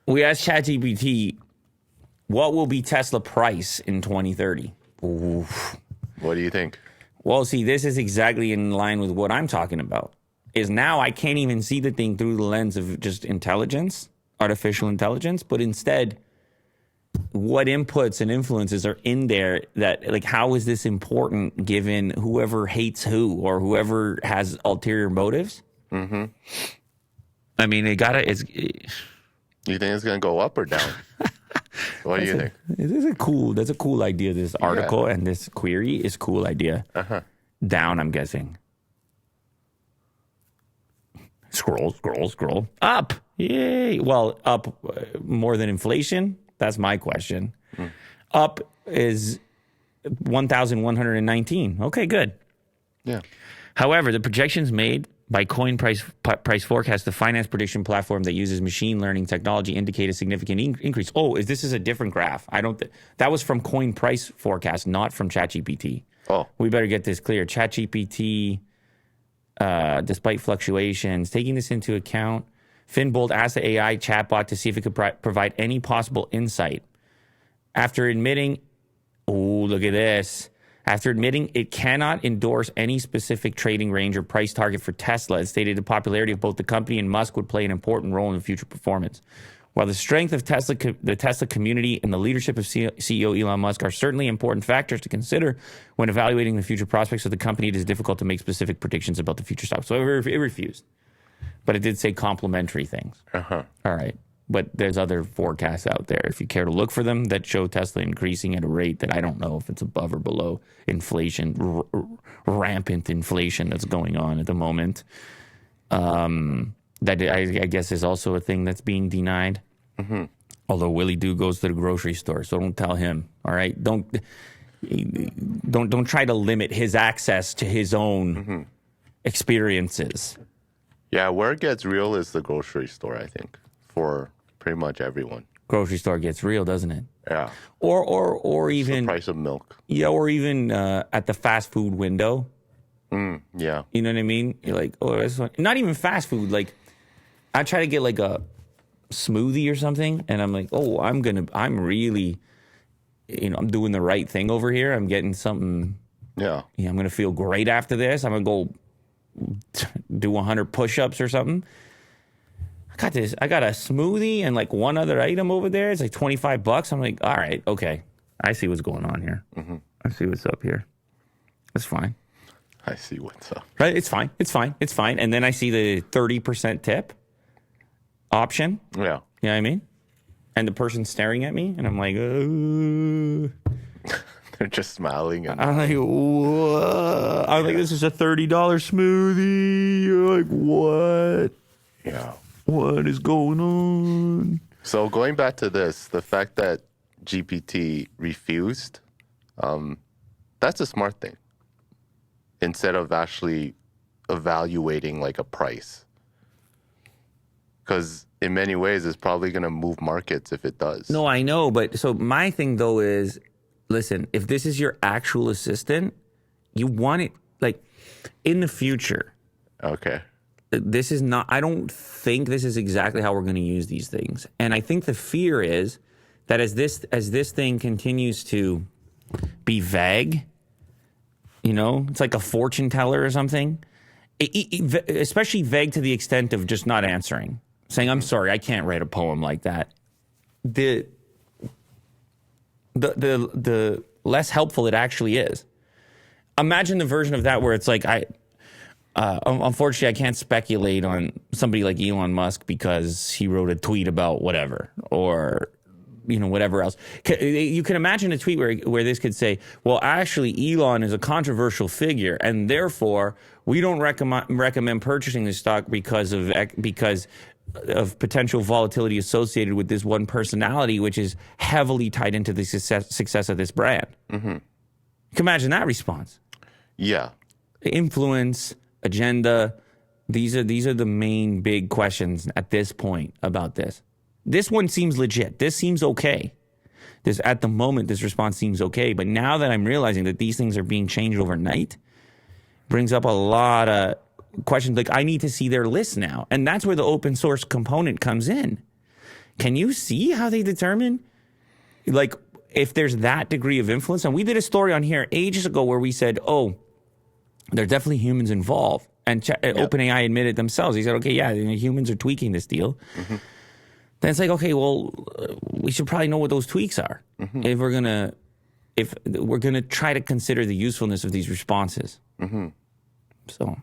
We asked ChatGPT, what will be Tesla price in 2030? Ooh. What do you think? Well, see, this is exactly in line with what I'm talking about. Is now I can't even see the thing through the lens of just intelligence, artificial intelligence, but instead, what inputs and influences are in there that, like, how is this important given whoever hates who or whoever has ulterior motives? Mm-hmm. I mean, you think it's going to go up or down? What do you think? That's a cool idea. This article and this query is a cool idea. Uh-huh. Down, I'm guessing. Scroll. Up. Yay. Well, up more than inflation? That's my question. Up is 1,119. Okay, good. Yeah. However, the projections made by Coin Price Forecast, the finance prediction platform that uses machine learning technology, indicate a significant increase. Oh, this is a different graph. That was from Coin Price Forecast, not from ChatGPT. Oh. We better get this clear. ChatGPT, despite fluctuations, taking this into account, Finbold asked the AI chatbot to see if it could provide any possible insight. After admitting, look at this. After admitting it cannot endorse any specific trading range or price target for Tesla, it stated the popularity of both the company and Musk would play an important role in the future performance. While the strength of the Tesla community and the leadership of CEO Elon Musk are certainly important factors to consider when evaluating the future prospects of the company, it is difficult to make specific predictions about the future stock. So it refused. But it did say complimentary things. Uh-huh. All right. But there's other forecasts out there, if you care to look for them, that show Tesla increasing at a rate that I don't know if it's above or below inflation, rampant inflation that's going on at the moment. That I guess is also a thing that's being denied. Mm-hmm. Although Willie Doo goes to the grocery store, so don't tell him. All right, don't try to limit his access to his own experiences. Yeah, where it gets real is the grocery store, I think, for pretty much everyone. Grocery store gets real, doesn't it? Yeah. Or even the price of milk. Yeah, or even at the fast food window. Yeah. You know what I mean? You're like, oh, that's fun. Not even fast food. Like, I try to get like a smoothie or something, and I'm like, oh, I'm really, I'm doing the right thing over here. I'm getting something. Yeah. Yeah, I'm gonna feel great after this. I'm gonna go do 100 push-ups or something. I got a smoothie and like one other item over there. It's like $25. I'm like, all right, okay. I see what's going on here. Mm-hmm. I see what's up here. It's fine. I see what's up. Right? It's fine. And then I see the 30% tip option. Yeah. You know what I mean? And the person staring at me, and I'm like, they're just smiling. And I'm like, what? I'm like, this is a $30 smoothie. You're like, what? Yeah. What is going on? So going back to this, the fact that GPT refused, that's a smart thing. Instead of actually evaluating like a price. Because in many ways, it's probably going to move markets if it does. No, I know. But so my thing, though, is, listen, if this is your actual assistant, you want it like in the future. Okay. This is not, I don't think this is exactly how we're going to use these things. And I think the fear is that as this thing continues to be vague, it's like a fortune teller or something, especially vague to the extent of just not answering, saying, I'm sorry, I can't write a poem like that. The less helpful it actually is. Imagine the version of that where it's like, unfortunately, I can't speculate on somebody like Elon Musk because he wrote a tweet about whatever, or whatever else. You can imagine a tweet where this could say, well, actually, Elon is a controversial figure, and therefore we don't recommend purchasing this stock because of potential volatility associated with this one personality, which is heavily tied into the success of this brand. Mm-hmm. You can imagine that response. Yeah. Influence, agenda, these are the main big questions at this point about this. This one seems legit. This seems okay. At the moment, this response seems okay. But now that I'm realizing that these things are being changed overnight, brings up a lot of questions. Like, I need to see their list now. And that's where the open source component comes in. Can you see how they determine, like, if there's that degree of influence? And we did a story on here ages ago where we said, oh, there are definitely humans involved. And OpenAI admitted themselves. He said, okay, yeah, humans are tweaking this deal. Mm-hmm. Then it's like, okay, well, we should probably know what those tweaks are if we're gonna try to consider the usefulness of these responses. So